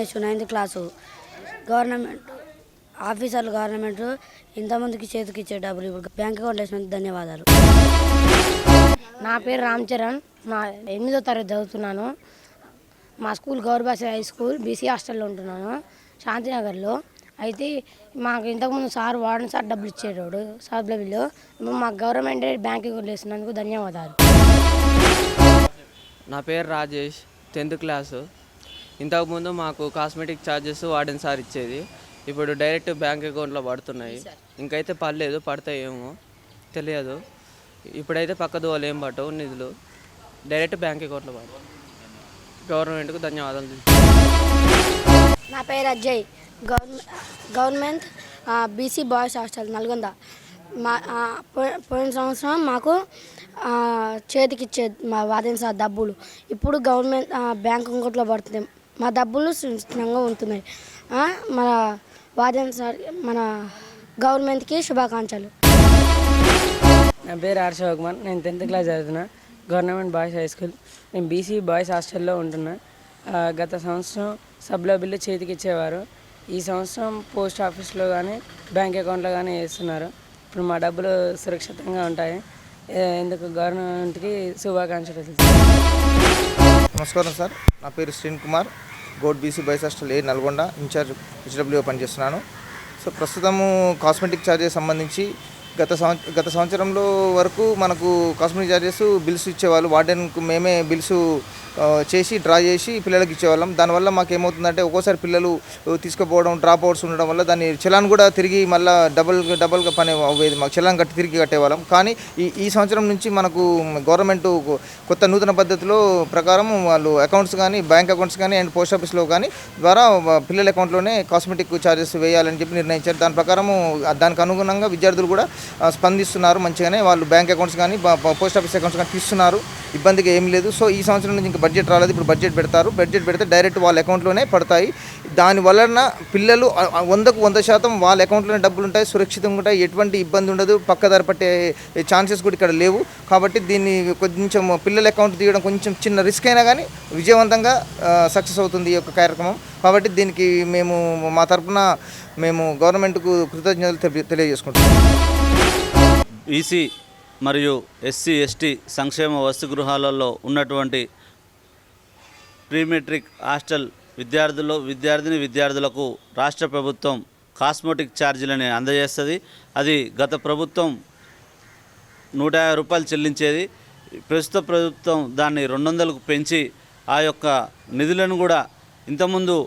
Ramesh 9th class. Government ఆఫీసర్లు government ఇంతమందికి చేతికి ఇచ్చే డబ్బులు ఇప్పుడు బ్యాంక్ అకౌంట్ వేసినందుకు ధన్యవాదాలు. నా పేరు రామ్ చరణ్. నా 8వ తరగతి చదువుతున్నాను. మా స్కూల్ గౌరబాసి హై స్కూల్ బీసీ హాస్టల్లో ఉంటున్నాను, శాంతినగర్లో. అయితే మాకు ఇంతకుముందు వార్డెన్ సార్ డబ్బులు ఇచ్చేటోడు సబ్లబిలో. మాకు గవర్నమెంట్ బ్యాంక్ అకౌంట్ వేసినందుకు ధన్యవాదాలు. నా పేరు రాజేష్, 10th క్లాసు. ఇంతకుముందు మాకు కాస్మెటిక్ ఛార్జెస్ వార్డెన్ సార్ ఇచ్చేది, ఇప్పుడు డైరెక్ట్ బ్యాంక్ అకౌంట్లో పడుతున్నాయి. ఇంకైతే పడలేదు, పడతాయేమో తెలియదు. ఇప్పుడైతే పక్క దోవలు ఏం పట్టవు, నిధులు డైరెక్ట్ బ్యాంక్ అకౌంట్లో పడతాయి. గవర్నమెంట్కు ధన్యవాదాలు. నా పేరు Ajay, government BC boys hostel Nalgonda. పోయిన సంవత్సరం మాకు చేతికి ఇచ్చే మా వార్డెన్ సార్ డబ్బులు ఇప్పుడు గవర్నమెంట్ బ్యాంక్ అకౌంట్లో పడుతుంది. మా డబ్బులు సురక్షితంగా ఉంటున్నాయి. మన వార్డెన్ సార్ మన గవర్నమెంట్కి శుభాకాంక్షలు. నా పేరు హర్షకుమార్, నేను 10th క్లాస్ చదువుతున్నా, గవర్నమెంట్ బాయ్స్ హై స్కూల్. నేను బీసీ బాయ్స్ హాస్టల్లో ఉంటున్నా. గత సంవత్సరం సబ్లో బిల్లు చేతికి ఇచ్చేవారు. ఈ సంవత్సరం పోస్ట్ ఆఫీస్లో కానీ బ్యాంక్ అకౌంట్లో కానీ వేస్తున్నారు. ఇప్పుడు మా డబ్బులు సురక్షితంగా ఉంటాయి. ఎందుకు గవర్నమెంట్కి శుభాకాంక్షలు. నమస్కారం సార్, నా పేరు Srin Kumar, Goud BC boys hostel ఏ నల్గొండ ఇన్ఛార్జ్ హెచ్డబ్ల్యూఓ పనిచేస్తున్నాను. సో ప్రస్తుతము కాస్మెటిక్ ఛార్జెస్ సంబంధించి గత సంవత్సరంలో వరకు మనకు కాస్మెటిక్ ఛార్జెస్ బిల్స్ ఇచ్చేవాళ్ళు. వార్డెన్కు మేమే బిల్స్ చేసి డ్రా చేసి పిల్లలకి ఇచ్చేవాళ్ళం. దానివల్ల మాకు ఏమవుతుందంటే ఒక్కోసారి పిల్లలు తీసుకుపోవడం, డ్రాప్ అవుట్స్ ఉండడం వల్ల దాన్ని చలాన్ కూడా తిరిగి మళ్ళీ డబల్గా పని అవ్వేది. మాకు చలాన్ తిరిగి కట్టేవాళ్ళం. కానీ ఈ సంవత్సరం నుంచి మనకు గవర్నమెంట్ కొత్త నూతన పద్ధతిలో ప్రకారం వాళ్ళు అకౌంట్స్ కానీ బ్యాంక్ అకౌంట్స్ కానీ అండ్ పోస్ట్ ఆఫీస్లో కానీ ద్వారా పిల్లల అకౌంట్లోనే కాస్మెటిక్ ఛార్జెస్ వేయాలని చెప్పి నిర్ణయించారు. దాని ప్రకారము దానికి అనుగుణంగా విద్యార్థులు కూడా స్పందిస్తున్నారు మంచిగానే. వాళ్ళు బ్యాంక్ అకౌంట్స్ కానీ పోస్ట్ ఆఫీస్ అకౌంట్స్ కానీ తీస్తున్నారు, ఇబ్బందిగా ఏం లేదు. సో ఈ సంవత్సరం నుంచి ఇంకా బడ్జెట్ రాలేదు, ఇప్పుడు బడ్జెట్ పెడతారు. బడ్జెట్ పెడితే డైరెక్ట్ వాళ్ళ అకౌంట్లోనే పడతాయి. దాని వలన పిల్లలు 100% వాళ్ళ అకౌంట్లోనే డబ్బులు ఉంటాయి, సురక్షితంగా ఉంటాయి, ఎటువంటి ఇబ్బంది ఉండదు, పక్కదారి పట్టే ఛాన్సెస్ కూడా ఇక్కడ లేవు. కాబట్టి దీన్ని కొంచెం పిల్లల అకౌంట్ తీయడం కొంచెం చిన్న రిస్క్ అయినా కానీ విజయవంతంగా సక్సెస్ అవుతుంది ఈ యొక్క కార్యక్రమం. కాబట్టి దీనికి మా తరఫున మేము గవర్నమెంట్కు కృతజ్ఞతలు తెలియజేసుకుంటున్నాం. ఈసీ మరియు ఎస్సీ ఎస్టీ సంక్షేమ వసతి గృహాలలో ఉన్నటువంటి ప్రీ మెట్రిక్ హాస్టల్ విద్యార్థులకు రాష్ట్ర ప్రభుత్వం కాస్మెటిక్ ఛార్జీలని అందజేస్తుంది. అది గత ప్రభుత్వం 150 రూపాయలు చెల్లించేది. ప్రస్తుత ప్రభుత్వం దాన్ని 200కు పెంచి ఆ యొక్క నిధులను కూడా ఇంతకుముందు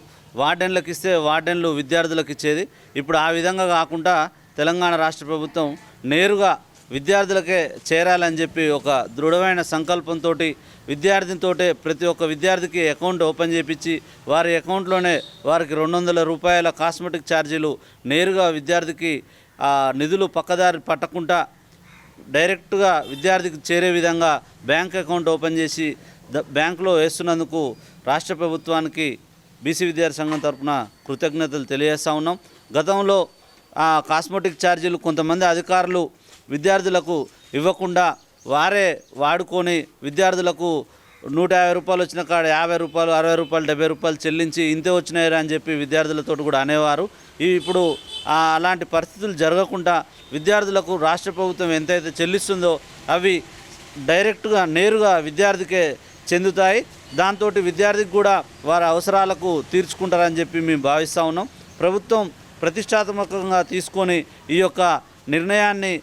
వార్డెన్లకు ఇస్తే వార్డెన్లు విద్యార్థులకు ఇచ్చేది. ఇప్పుడు ఆ విధంగా కాకుండా తెలంగాణ రాష్ట్ర ప్రభుత్వం నేరుగా విద్యార్థులకే చేరాలని చెప్పి ఒక దృఢమైన సంకల్పంతో విద్యార్థినితోటే ప్రతి ఒక్క విద్యార్థికి అకౌంట్ ఓపెన్ చేయించి వారి అకౌంట్లోనే వారికి 200 రూపాయల కాస్మెటిక్ ఛార్జీలు నేరుగా విద్యార్థికి నిధులు పక్కదారి పట్టకుండా డైరెక్ట్గా విద్యార్థికి చేరే విధంగా బ్యాంక్ అకౌంట్ ఓపెన్ చేసి బ్యాంకులో వేస్తున్నందుకు రాష్ట్ర ప్రభుత్వానికి బీసీ విద్యార్థి సంఘం తరఫున కృతజ్ఞతలు తెలియజేస్తూ ఉన్నాం. గతంలో కాస్మెటిక్ ఛార్జీలు కొంతమంది అధికారులు విద్యార్థులకు ఇవ్వకుండా వారే వాడుకొని విద్యార్థులకు 150 రూపాయలు వచ్చిన కాడ 50 రూపాయలు, 60 రూపాయలు, 70 రూపాయలు చెల్లించి ఇంతే వచ్చినాయి అని చెప్పి విద్యార్థులతో కూడా అనేవారు. ఇప్పుడు అలాంటి పరిస్థితులు జరగకుండా విద్యార్థులకు రాష్ట్ర ప్రభుత్వం ఎంతైతే చెల్లిస్తుందో అవి డైరెక్ట్గా నేరుగా విద్యార్థికే చెందుతాయి. దాంతో విద్యార్థికి కూడా వారి అవసరాలకు తీర్చుకుంటారని చెప్పి మేము భావిస్తూ ఉన్నాం. ప్రభుత్వం ప్రతిష్టాత్మకంగా తీసుకొని ఈ యొక్క నిర్ణయాన్ని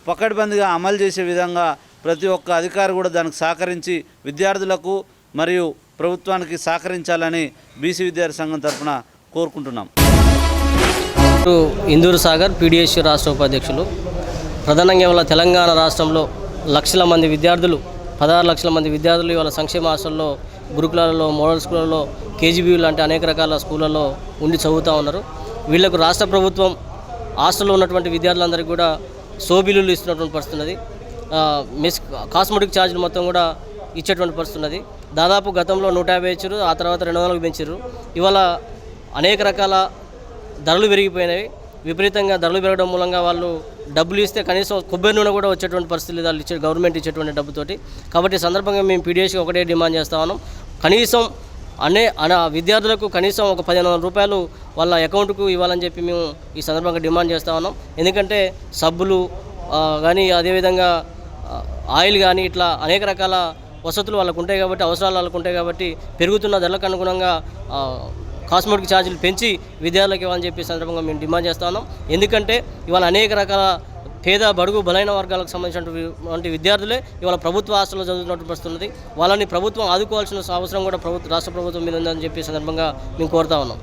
పకడ్బందీగా అమలు చేసే విధంగా ప్రతి ఒక్క అధికారి కూడా దానికి సహకరించి విద్యార్థులకు మరియు ప్రభుత్వానికి సహకరించాలని బీసీ విద్యార్థి సంఘం తరఫున కోరుకుంటున్నాం. ఇందూరు సాగర్ పీడిఎస్ రాష్ట్ర ఉపాధ్యక్షులు. ప్రధానంగా ఇవాళ తెలంగాణ రాష్ట్రంలో 1 లక్షల మంది విద్యార్థులు 16 లక్షల మంది విద్యార్థులు ఇవాళ సంక్షేమ హాస్టల్లో, గురుకులాలలో, మోడల్ స్కూళ్ళలో, కేజీబీ లాంటి అనేక రకాల స్కూళ్ళల్లో ఉండి చదువుతూ ఉన్నారు. వీళ్లకు రాష్ట్ర ప్రభుత్వం హాస్టల్లో ఉన్నటువంటి విద్యార్థులందరికీ కూడా సోబిల్లులు ఇస్తున్నటువంటి పరిస్థితి ఉన్నది. కాస్మెటిక్ ఛార్జీలు మొత్తం కూడా ఇచ్చేటువంటి పరిస్థితి ఉన్నది. దాదాపు గతంలో 150 ఇచ్చారు, ఆ తర్వాత 200కు పెంచారు. ఇవాళ అనేక రకాల ధరలు పెరిగిపోయినాయి. విపరీతంగా ధరలు పెరగడం మూలంగా వాళ్ళు డబ్బులు ఇస్తే కనీసం కొబ్బరి నూనె కూడా వచ్చేటువంటి పరిస్థితులు గవర్నమెంట్ ఇచ్చేటువంటి డబ్బుతోటి. కాబట్టి సందర్భంగా మేము పీడిఎస్కి ఒకటే డిమాండ్ చేస్తా ఉన్నాం, కనీసం విద్యార్థులకు కనీసం ఒక 1500 రూపాయలు వాళ్ళ అకౌంట్కు ఇవ్వాలని చెప్పి మేము ఈ సందర్భంగా డిమాండ్ చేస్తూ ఉన్నాం. ఎందుకంటే సబ్బులు కానీ అదేవిధంగా ఆయిల్ కానీ ఇట్లా అనేక రకాల వసతులు వాళ్ళకు ఉంటాయి కాబట్టి, అవసరాలు వాళ్ళకు ఉంటాయి కాబట్టి పెరుగుతున్న ధరలకు అనుగుణంగా కాస్మెటిక్ ఛార్జీలు పెంచి విద్యార్థులకు ఇవ్వాలని చెప్పి సందర్భంగా మేము డిమాండ్ చేస్తూ ఉన్నాం. ఎందుకంటే ఇవాళ అనేక రకాల పేద బడుగు బలైన వర్గాలకు సంబంధించినటువంటి విద్యార్థులే ఇవాళ ప్రభుత్వ హాస్టల్లో చదువుతున్నట్టు పరిస్థితున్నది. వాళ్ళని ప్రభుత్వం ఆదుకోవాల్సిన అవసరం కూడా రాష్ట్ర ప్రభుత్వం మీద ఉందని చెప్పి సందర్భంగా మేము కోరుతా ఉన్నాం.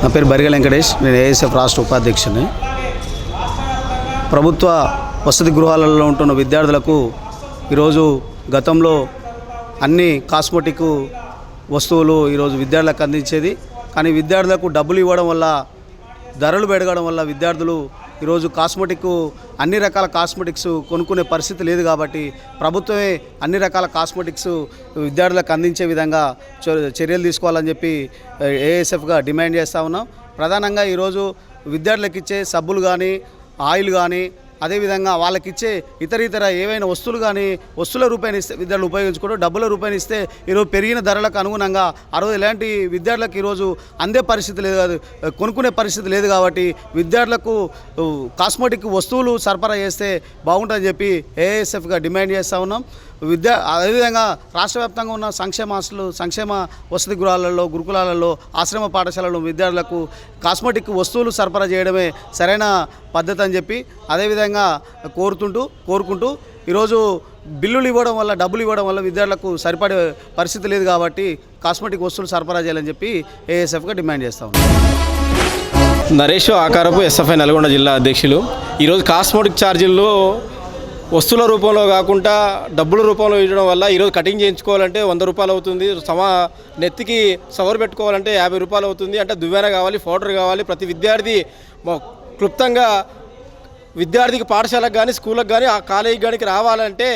నా పేరు బరిగల వెంకటేష్, నేను ఏఎస్ఎఫ్ రాష్ట్ర ఉపాధ్యక్షుని. ప్రభుత్వ వసతి గృహాలలో ఉంటున్న విద్యార్థులకు ఈరోజు గతంలో అన్ని కాస్మెటిక్ వస్తువులు ఈరోజు విద్యార్థులకు అందించేది. కానీ విద్యార్థులకు డబ్బులు ఇవ్వడం వల్ల, ధరలు పెరగడం వల్ల విద్యార్థులు ఈరోజు అన్ని రకాల కాస్మెటిక్స్ కొనుక్కునే పరిస్థితి లేదు. కాబట్టి ప్రభుత్వమే అన్ని రకాల కాస్మెటిక్స్ విద్యార్థులకు అందించే విధంగా చర్యలు తీసుకోవాలని చెప్పి ఏఎస్ఎఫ్గా డిమాండ్ చేస్తూ ఉన్నాం. ప్రధానంగా ఈరోజు విద్యార్థులకు ఇచ్చే సబ్బులు కానీ, ఆయిల్ కానీ, అదేవిధంగా వాళ్ళకి ఇచ్చే ఇతర ఏవైనా వస్తువులు కానీ వస్తువుల రూపాయలు ఇస్తే విద్యార్థులు ఉపయోగించుకోవడం, డబ్బుల రూపాయలు ఇస్తే ఈరోజు పెరిగిన ధరలకు అనుగుణంగా ఎలాంటి విద్యార్థులకు ఈరోజు అందే పరిస్థితి లేదు, కొనుక్కునే పరిస్థితి లేదు. కాబట్టి విద్యార్థులకు కాస్మెటిక్ వస్తువులు సరఫరా చేస్తే బాగుంటుందని చెప్పి ఏఎస్ఎఫ్గా డిమాండ్ చేస్తూ ఉన్నాం. అదేవిధంగా రాష్ట్ర వ్యాప్తంగా ఉన్న సంక్షేమ వసతి గృహాలలో, గురుకులాలలో, ఆశ్రమ పాఠశాలలో విద్యార్థులకు కాస్మెటిక్ వస్తువులు సరఫరా చేయడమే సరైన పద్ధతి అని చెప్పి అదేవిధంగా కోరుకుంటూ ఈరోజు బిల్లులు ఇవ్వడం వల్ల, డబ్బులు ఇవ్వడం వల్ల విద్యార్థులకు సరిపడే పరిస్థితి లేదు. కాబట్టి కాస్మెటిక్ వస్తువులు సరఫరా చేయాలని చెప్పి ఏఎస్ఎఫ్గా డిమాండ్ చేస్తా ఉన్నాం. నరేష్ ఆకారపు ఎస్ఎఫ్ఐ నల్గొండ జిల్లా అధ్యక్షులు. ఈరోజు కాస్మెటిక్ ఛార్జీల్లో వస్తువుల రూపంలో కాకుండా డబ్బుల రూపంలో ఇవ్వడం వల్ల ఈరోజు కటింగ్ చేయించుకోవాలంటే 100 రూపాయలు అవుతుంది, నెత్తికి సవర్ పెట్టుకోవాలంటే 50 రూపాయలు అవుతుంది. అంటే దువ్వెన కావాలి, పౌడర్ కావాలి. ప్రతి విద్యార్థి క్లుప్తంగా విద్యార్థికి పాఠశాలకు కానీ, స్కూళ్ళకు కానీ, ఆ కాలేజీకి కానీ రావాలంటే,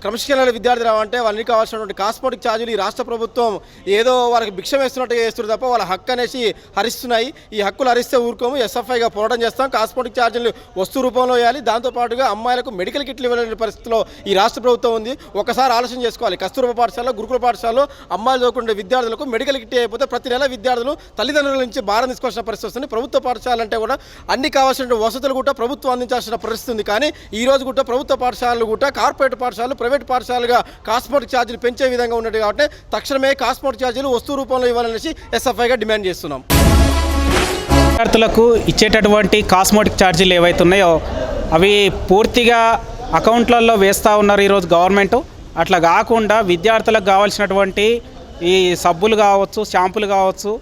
క్రమశిక్షణ విద్యార్థి రావాలంటే వాళ్ళకి కావాల్సినటువంటి కాస్మెటిక్ ఛార్జీలు ఈ రాష్ట్ర ప్రభుత్వం ఏదో వాళ్ళకి భిక్ష వేస్తున్నట్టుగా చేస్తున్నారు తప్ప వాళ్ళ హక్కు అనేసి హరిస్తున్నాయి. ఈ హక్కులు హరిస్తే ఊరుకోము. ఎస్ఎఫ్ఐగా పోరాటం చేస్తాం. కాస్మెటిక్ ఛార్జీలు వస్తు రూపంలో వేయాలి. దాంతోపాటుగా అమ్మాయిలకు మెడికల్ కిట్లు ఇవ్వలేని పరిస్థితిలో ఈ రాష్ట్ర ప్రభుత్వం ఉంది. ఒకసారి ఆలోచన చేసుకోవాలి. కస్తూర్బా పాఠశాలలో, గురుకుల పాఠశాలలో అమ్మాయిలు చదువుకునే విద్యార్థులకు మెడికల్ కిట్ అయిపోతే ప్రతి నెల విద్యార్థులు తల్లిదండ్రుల నుంచి భారం తీసుకోవాల్సిన పరిస్థితి వస్తుంది. ప్రభుత్వ పాఠశాలలు అంటే కూడా అన్ని కావాల్సిన వసతులు కూడా ప్రభుత్వం అందించాల్సిన పరిస్థితి ఉంది. కానీ ఈ రోజు కూడా ప్రభుత్వ పాఠశాలలు కూడా కార్పొరేట్ పాఠశాలలు, ప్రైవేట్ పాఠశాలలుగా కాస్మెటిక్ ఛార్జీలు పెంచే విధంగా ఉన్నది. కాబట్టి తక్షణమే కాస్మెటిక్ ఛార్జీలు వస్తు రూపంలో ఇవ్వాలనేసి ఎస్ఎఫ్ఐగా డిమాండ్ చేస్తున్నాం. విద్యార్థులకు ఇచ్చేటటువంటి కాస్మెటిక్ ఛార్జీలు ఏవైతే ఉన్నాయో అవి పూర్తిగా అకౌంట్లలో వేస్తూ ఉన్నారు ఈరోజు గవర్నమెంట్. అట్లా కాకుండా విద్యార్థులకు కావాల్సినటువంటి ఈ సబ్బులు కావచ్చు, షాంపులు కావచ్చు,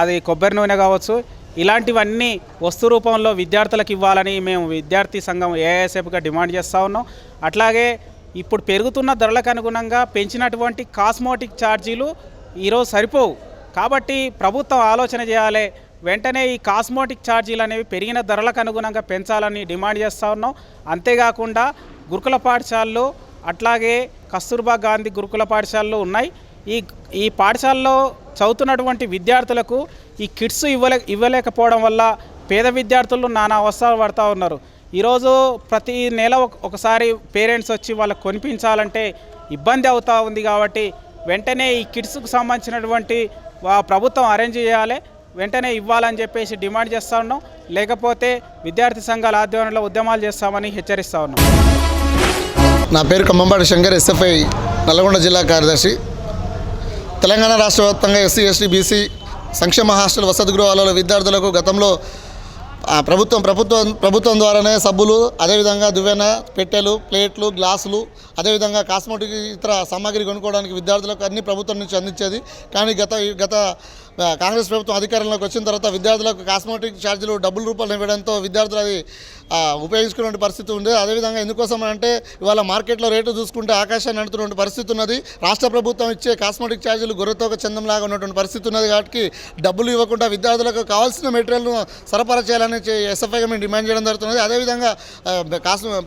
అది కొబ్బరి నూనె కావచ్చు, ఇలాంటివన్నీ వస్తు రూపంలో విద్యార్థులకు ఇవ్వాలని మేము విద్యార్థి సంఘం ఏఎస్ఎఫ్గా డిమాండ్ చేస్తూ ఉన్నాం. అట్లాగే ఇప్పుడు పెరుగుతున్న ధరలకు అనుగుణంగా పెంచినటువంటి కాస్మెటిక్ ఛార్జీలు ఈరోజు సరిపోవు. కాబట్టి ప్రభుత్వం ఆలోచన చేయాలి. వెంటనే ఈ కాస్మెటిక్ ఛార్జీలు అనేవి పెరిగిన ధరలకు అనుగుణంగా పెంచాలని డిమాండ్ చేస్తూ ఉన్నాం. అంతేకాకుండా గురుకుల పాఠశాలలు, అట్లాగే కస్తూర్బా గాంధీ గురుకుల పాఠశాలలు ఉన్నాయి. ఈ పాఠశాలలో చదువుతున్నటువంటి విద్యార్థులకు ఈ కిట్స్ ఇవ్వలేకపోవడం వల్ల పేద విద్యార్థులు నానా అవస్థలు పడుతూ ఉన్నారు. ఈరోజు ప్రతి నెల ఒకసారి పేరెంట్స్ వచ్చి వాళ్ళకు కొనిపించాలంటే ఇబ్బంది అవుతూ ఉంది. కాబట్టి వెంటనే ఈ కిట్స్కు సంబంధించినటువంటి ప్రభుత్వం అరేంజ్ చేయాలి, వెంటనే ఇవ్వాలని చెప్పేసి డిమాండ్ చేస్తూ ఉన్నాం. లేకపోతే విద్యార్థి సంఘాల ఆధ్వర్యంలో ఉద్యమాలు చేస్తామని హెచ్చరిస్తూ ఉన్నాం. నా పేరు కమ్మంపాటి శంకర్, ఎస్ఎఫ్ఐ నల్గొండ జిల్లా కార్యదర్శి. తెలంగాణ రాష్ట్ర వ్యాప్తంగా ఎస్సీ, ఎస్టీ, బీసీ సంక్షేమ హాస్టల్ వసతి గృహాలలో విద్యార్థులకు గతంలో ప్రభుత్వం ద్వారానే సబ్బులు, అదేవిధంగా దువ్వెన, పెట్టెలు, ప్లేట్లు, గ్లాసులు, అదేవిధంగా కాస్మెటిక్ ఇతర సామాగ్రి కొనుక్కోవడానికి విద్యార్థులకు అన్ని ప్రభుత్వం నుంచి అందించేది. కానీ గత కాంగ్రెస్ ప్రభుత్వం అధికారంలోకి వచ్చిన తర్వాత విద్యార్థులకు కాస్మెటిక్ ఛార్జీలు డబ్బుల రూపాయలు ఇవ్వడంతో విద్యార్థులు అది ఉపయోగించుకునే పరిస్థితి ఉంది. అదేవిధంగా ఎందుకోసం అంటే ఇవాళ మార్కెట్లో రేటు చూసుకుంటే ఆకాశాన్ని అంటున్నటువంటి పరిస్థితి ఉన్నది. రాష్ట్ర ప్రభుత్వం ఇచ్చే కాస్మెటిక్ ఛార్జీలు గొర్రెతోక చందంలాగా ఉన్నటువంటి పరిస్థితి ఉన్నది. కాబట్టి డబ్బులు ఇవ్వకుండా విద్యార్థులకు కావాల్సిన మెటీరియల్ను సరఫరా చేయాలని ఎస్ఎఫ్ఐగా మేము డిమాండ్ చేయడం జరుగుతున్నది. అదేవిధంగా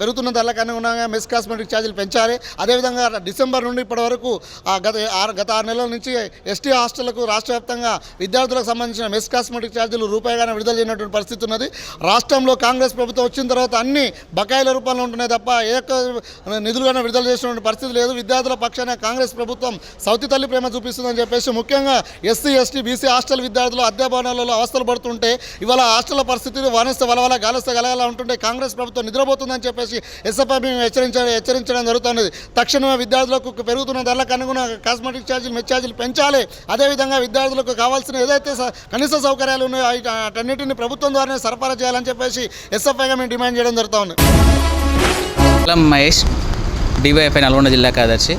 పెరుగుతున్న ధరలకు అనుగుణంగా మెస్ కాస్మెటిక్ ఛార్జీలు పెంచాలి. అదేవిధంగా డిసెంబర్ నుండి ఇప్పటి వరకు గత 6 నెలల నుంచి ఎస్టీ హాస్టళ్లకు రాష్ట్ర వ్యాప్తంగా విద్యార్థులకు సంబంధించిన మెస్ కాస్మెటిక్ ఛార్జీలు రూపాయిగానే విడుదల చేయనటువంటి పరిస్థితి ఉన్నది. రాష్ట్రంలో కాంగ్రెస్ ప్రభుత్వం వచ్చిన తర్వాత అన్ని బకాయిల రూపంలో ఉంటున్నాయి తప్ప ఏ నిధులుగానే విడుదల చేసినటువంటి పరిస్థితి లేదు. విద్యార్థుల పక్షాన కాంగ్రెస్ ప్రభుత్వం సౌతి తల్లి ప్రేమ చూపిస్తుందని చెప్పేసి ముఖ్యంగా ఎస్సీ ఎస్టీ బీసీ హాస్టల్ విద్యార్థులు అద్దె భవనాలలో అవస్థలు పడుతుంటే ఇవాళ హాస్టల్ పరిస్థితులు వానస్తే వలవల గాలిస్తే గలగల ఉంటుంటే కాంగ్రెస్ ప్రభుత్వం నిద్రపోతుందని చెప్పేసి ఎస్ఎఫ్ఐ మేము హెచ్చరించడం జరుగుతున్నది. తక్షణమే విద్యార్థులకు పెరుగుతున్న ధరలకు అనుగుణ కాస్మెటిక్ ఛార్జీలు మెస్ ఛార్జీలు పెంచాలి. అదేవిధంగా విద్యార్థులకు కావాల్సిన ఏదైతే కనీస సౌకర్యాలు ఉన్నాయో వాటన్నిటిని ప్రభుత్వం ద్వారానే సరఫరా చేయాలని చెప్పేసి ఎస్ఎఫ్ఐగా మేము డిమాండ్ చేయడం జరుగుతూ ఉంది. మహేష్ డివైఎఫ్ఐ నల్గొండ జిల్లా కార్యదర్శి.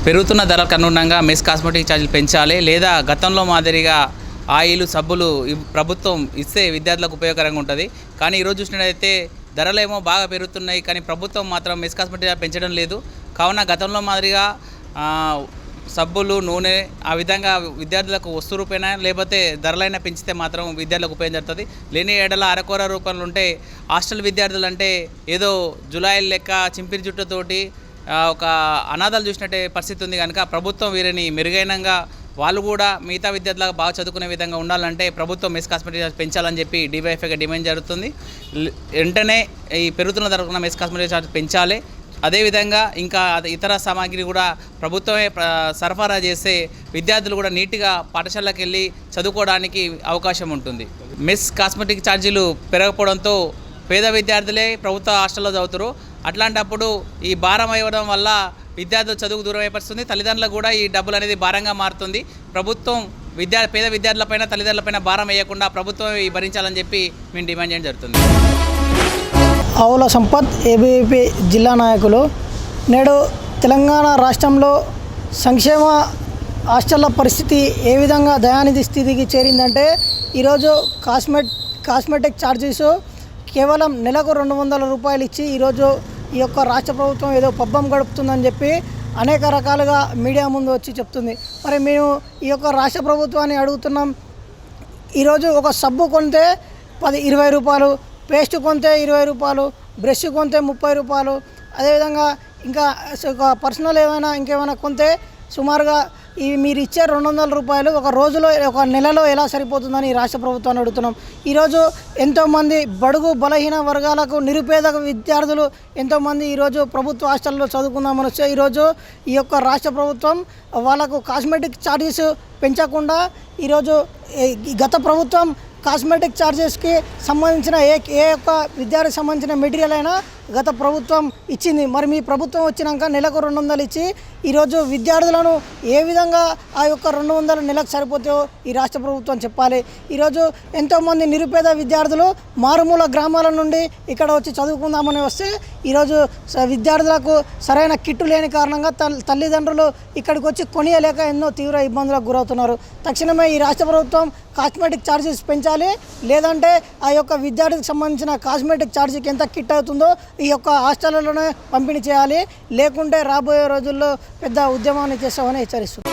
పెరుగుతున్న ధరలకు అనుగుణంగా మెస్ కాస్మెటిక్ ఛార్జీలు పెంచాలి, లేదా గతంలో మాదిరిగా ఆయిల్ సబ్బులు ప్రభుత్వం ఇస్తే విద్యార్థులకు ఉపయోగకరంగా ఉంటుంది. కానీ ఈరోజు చూసినట్టయితే ధరలేమో బాగా పెరుగుతున్నాయి, కానీ ప్రభుత్వం మాత్రం మెస్ కాస్మెటిక్ పెంచడం లేదు. కావున గతంలో మాదిరిగా సబ్బులు నూనె ఆ విధంగా విద్యార్థులకు వస్తు రూపేణ లేకపోతే ధరలైనా పెంచితే మాత్రం విద్యార్థులకు ఉపయోగం జరుగుతుంది. లేని ఏడల అరకొర రూపంలో ఉంటే హాస్టల్ విద్యార్థులు అంటే ఏదో జులాయిల్ లెక్క చింపిరి జుట్టుతోటి ఒక అనాథాలు చూసినట్టే పరిస్థితి ఉంది. కనుక ప్రభుత్వం వీరిని మెరుగైనంగా వాళ్ళు కూడా మిగతా విద్యార్థులకు బాగా చదువుకునే విధంగా ఉండాలంటే ప్రభుత్వం మెస్ కాస్మెటిక్ పెంచాలని చెప్పి డివైఎఫ్ఐగా డిమాండ్ జరుగుతుంది. వెంటనే ఈ పెరుగుతున్న ధరకున్న మెస్ కాస్మెటిక్ ఛార్జ్ పెంచాలి. అదేవిధంగా ఇంకా ఇతర సామాగ్రి కూడా ప్రభుత్వమే సరఫరా చేస్తే విద్యార్థులు కూడా నీట్గా పాఠశాలకు వెళ్ళి చదువుకోవడానికి అవకాశం ఉంటుంది. మెస్ కాస్మెటిక్ ఛార్జీలు పెరగకపోవడంతో పేద విద్యార్థులే ప్రభుత్వ హాస్టల్లో చదువుతారు. అట్లాంటప్పుడు ఈ భారం అవ్వడం వల్ల విద్యార్థులు చదువుకు దూరం అయిపడుతుంది. తల్లిదండ్రులకు కూడా ఈ డబ్బులు అనేది భారంగా మారుతుంది. ప్రభుత్వం పేద విద్యార్థులపైన తల్లిదండ్రులపైన భారం వేయకుండా ప్రభుత్వం భరించాలని చెప్పి మేము డిమాండ్ చేయడం జరుగుతుంది. ఆవుల సంపత్ ఏబీవీపీ జిల్లా నాయకులు. నేడు తెలంగాణ రాష్ట్రంలో సంక్షేమ హాస్టళ్ల పరిస్థితి ఏ విధంగా దయానిధి స్థితికి చేరిందంటే ఈరోజు కాస్మెటిక్ ఛార్జెస్ కేవలం నెలకు 200 రూపాయలు ఇచ్చి ఈరోజు ఈ యొక్క రాష్ట్ర ప్రభుత్వం ఏదో పబ్బం గడుపుతుందని చెప్పి అనేక రకాలుగా మీడియా ముందు వచ్చి చెప్తుంది. మరి మేము ఈ యొక్క రాష్ట్ర ప్రభుత్వాన్ని అడుగుతున్నాం. ఈరోజు ఒక సబ్బు కొంటే 20 రూపాయలు, పేస్ట్ కొంటే 20 రూపాయలు, బ్రష్ కొంటే 30 రూపాయలు, అదేవిధంగా ఇంకా పర్సనల్ ఇంకేమైనా కొంటే సుమారుగా మీరు ఇచ్చే 200 రూపాయలు ఒక రోజులో ఒక నెలలో ఎలా సరిపోతుందని రాష్ట్ర ప్రభుత్వాన్ని అడుగుతున్నాం. ఈరోజు ఎంతోమంది బడుగు బలహీన వర్గాలకు నిరుపేద విద్యార్థులు ఎంతోమంది ఈరోజు ప్రభుత్వ హాస్టల్లో చదువుకుందామని వస్తే ఈరోజు ఈ యొక్క రాష్ట్ర ప్రభుత్వం వాళ్ళకు కాస్మెటిక్ ఛార్జెస్ పెంచకుండా ఈరోజు గత ప్రభుత్వం కాస్మెటిక్ ఛార్జెస్కి సంబంధించిన ఏ ఒక్క విద్యార్థికి సంబంధించిన మెటీరియల్ అయినా గత ప్రభుత్వం ఇచ్చింది. మరి మీ ప్రభుత్వం వచ్చినాక నెలకు 200 ఇచ్చి ఈరోజు విద్యార్థులను ఏ విధంగా ఆ యొక్క 200 నెలకు సరిపోతాయో ఈ రాష్ట్ర ప్రభుత్వం చెప్పాలి. ఈరోజు ఎంతోమంది నిరుపేద విద్యార్థులు మారుమూల గ్రామాల నుండి ఇక్కడ వచ్చి చదువుకుందామని వస్తే ఈరోజు విద్యార్థులకు సరైన కిట్టు లేని కారణంగా తల్లిదండ్రులు ఇక్కడికి వచ్చి కొనియలేక ఎన్నో తీవ్ర ఇబ్బందులకు గురవుతున్నారు. తక్షణమే ఈ రాష్ట్ర ప్రభుత్వం కాస్మెటిక్ ఛార్జెస్ పెంచాలి, లేదంటే ఆ యొక్క విద్యార్థికి సంబంధించిన కాస్మెటిక్ ఛార్జీకి ఎంత కిట్ అవుతుందో ఈ యొక్క హాస్టళ్లలోనే పంపిణీ చేయాలి. లేకుంటే రాబోయే రోజుల్లో పెద్ద ఉద్యమాన్ని చేస్తామని హెచ్చరిస్తుంది.